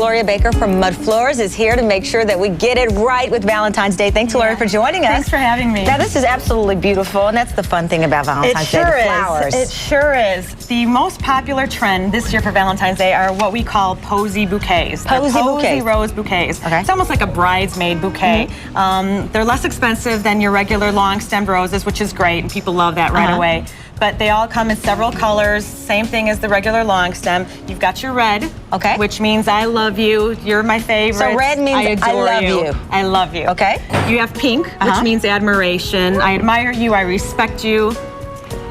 Gloria Baker from Mud Floors is here to make sure that we get it right with Valentine's Day. Thanks, Gloria, for joining us. Thanks for having me. Now, this is absolutely beautiful, and that's the fun thing about Valentine's Day, the flowers. It sure is. The most popular trend this year for Valentine's Day are what we call posy bouquets. Posy rose bouquets. Okay. It's almost like a bridesmaid bouquet. They're less expensive than your regular long-stemmed roses, which is great, and people love that right away. But they all come in several colors, same thing as the regular long stem. You've got your red, which means I love you, you're my favorite. So red means I love you. I love you. Okay. You have pink, which means admiration. I admire you, I respect you.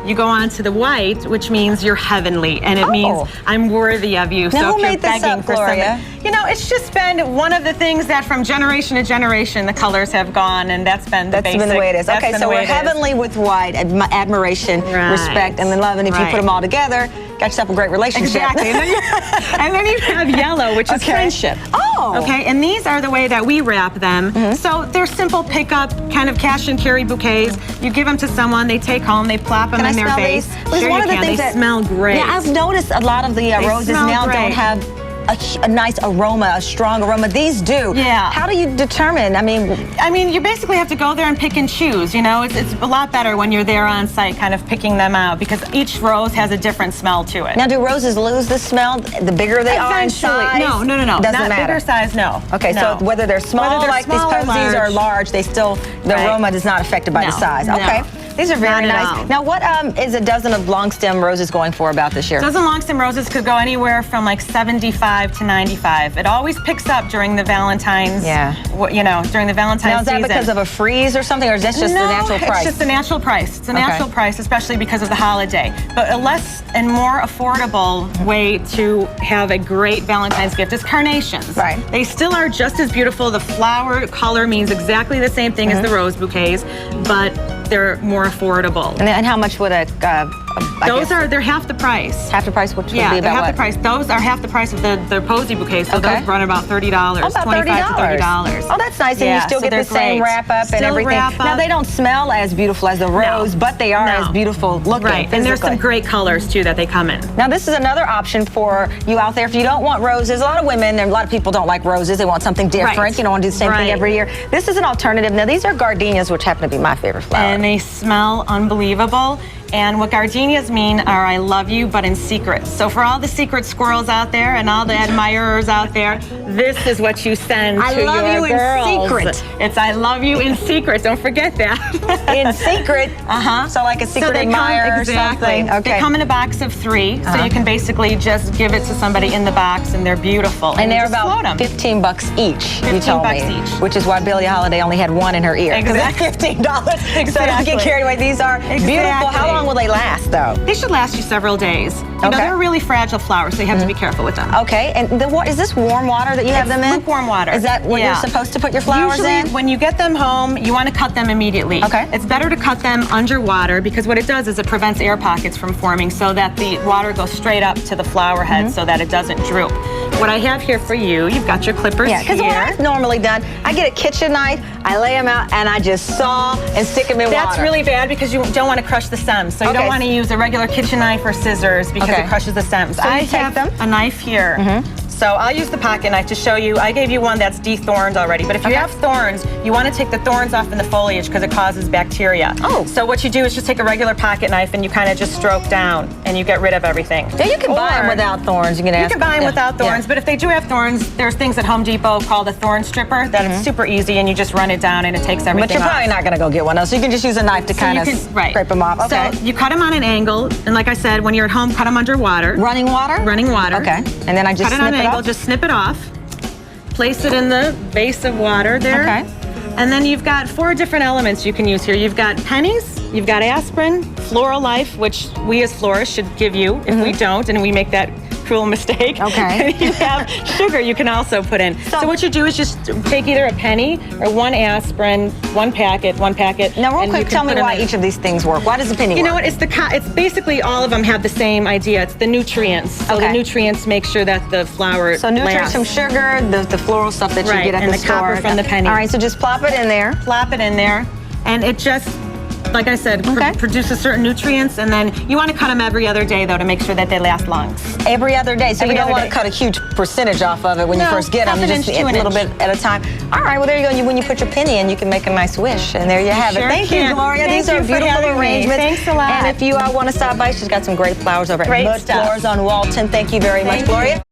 You go on to the white, which means you're heavenly, and it means I'm worthy of you. Now, so who if you're made this begging up, for Gloria? something, you know, it's just been one of the things that from generation to generation the colors have gone, and that's been the basic. That's been the way it is. Okay, so we're heavenly with white, admiration, respect, and then love, and if you put them all together, got yourself a great relationship. Exactly. And then you have yellow, which is friendship. Okay, and these are the way that we wrap them. So they're simple pickup, kind of cash and carry bouquets. You give them to someone, they take home, they plop them in their vase. Sure, one of the things they smell great. Yeah, I've noticed a lot of the roses now don't have a nice aroma, a strong aroma. These do. Yeah. How do you determine? I mean, you basically have to go there and pick and choose. You know, it's a lot better when you're there on site, kind of picking them out, because each rose has a different smell to it. Now, do roses lose the smell the bigger they are in size? No. Doesn't matter. Bigger size, no. Okay, so whether they're small like these posies or large, they still the aroma is not affected by the size. Okay. These are very nice. Now, what is a dozen of long stem roses going for about this year? A dozen long stem roses could go anywhere from like 75 to 95. It always picks up during the Valentine's. You know, during the Valentine's season. Now, is that because of a freeze or something, or is that just the natural price? It's just the natural price. It's a natural price, especially because of the holiday. But a less and more affordable way to have a great Valentine's gift is carnations. Right. They still are just as beautiful. The flower color means exactly the same thing as the rose bouquets, but they're more affordable. And how much would they're half the price. Half the price, which would be about half the price. Those are half the price of the posy bouquets, so those run about $30. About $25 to $30. Oh, that's nice, and you still get the same wrap up and everything. Now, they don't smell as beautiful as the rose, but they are as beautiful looking. Right, and there's some great colors too that they come in. Now, this is another option for you out there. If you don't want roses, a lot of women and a lot of people don't like roses. They want something different. You don't want to do the same thing every year. This is an alternative. Now, these are gardenias, which happen to be my favorite flower. And they smell unbelievable. And what gardenias mean are I love you, but in secret. So for all the secret squirrels out there and all the admirers out there, this is what you send to your girls. I love you in secret. It's I love you in secret. Don't forget that. In secret? So like a secret admirer or something? Okay. They come in a box of 3, so you can basically just give it to somebody in the box, and they're beautiful. And they're about $15 each, you told me. Which is why Billie Holiday only had one in her ear. Exactly. $15. So don't get carried away. These are beautiful. How long will they last, though? They should last you several days. You know, they're really fragile flowers, so you have to be careful with them. Okay, and is this warm water that you have them in? Lukewarm water. Is that what you're supposed to put your flowers in? Usually, when you get them home, you want to cut them immediately. Okay. It's better to cut them underwater, because what it does is it prevents air pockets from forming, so that the water goes straight up to the flower head so that it doesn't droop. What I have here for you, you've got your clippers here. Because what I've normally done, I get a kitchen knife, I lay them out, and I just saw and stick them in water. That's really bad, because you don't want to crush the stems. So you don't want to use a regular kitchen knife or scissors, because it crushes the stems. So I have a knife here. So I'll use the pocket knife to show you. I gave you one that's de-thorned already, but if you have thorns, you want to take the thorns off in the foliage, because it causes bacteria. So what you do is just take a regular pocket knife and you kind of just stroke down and you get rid of everything. Yeah, you can buy them without thorns. You can buy them without thorns, but if they do have thorns, there's things at Home Depot called a thorn stripper that it's super easy, and you just run it down and it takes everything off. But you're probably not going to go get one else, so you can just use a knife to kind of scrape them off. Okay. So you cut them on an angle, and like I said, when you're at home, cut them under water. Running water? Running water. Okay. And then I just cut it on an angle, just snip it off. Place it in the base of water there. Okay. And then you've got 4 different elements you can use here. You've got pennies, you've got aspirin, Floral Life, which we as florists should give you if we don't, and we make that cruel mistake. Okay. You have sugar you can also put in. So what you do is just take either a penny or 1 aspirin, 1 packet. Now, real quick, tell me why each of these things work. Why does the penny work? You know what? It's basically all of them have the same idea. It's the nutrients. So the nutrients make sure that the flower nutrients from sugar, the floral stuff that you get at the store. And the copper from the penny. All right, so just plop it in there. Plop it in there, and it just like I said, produces certain nutrients, and then you want to cut them every other day, though, to make sure that they last long. Every other day, so you don't want to cut a huge percentage off of it when you first get them, just a little bit at a time. All right, well, there you go. When you put your penny in, you can make a nice wish, and there you have it. Thank you, Gloria. These are beautiful arrangements. Thanks a lot. And if you want to stop by, she's got some great flowers over at Mud Floors on Walton. Thank you very much, Gloria.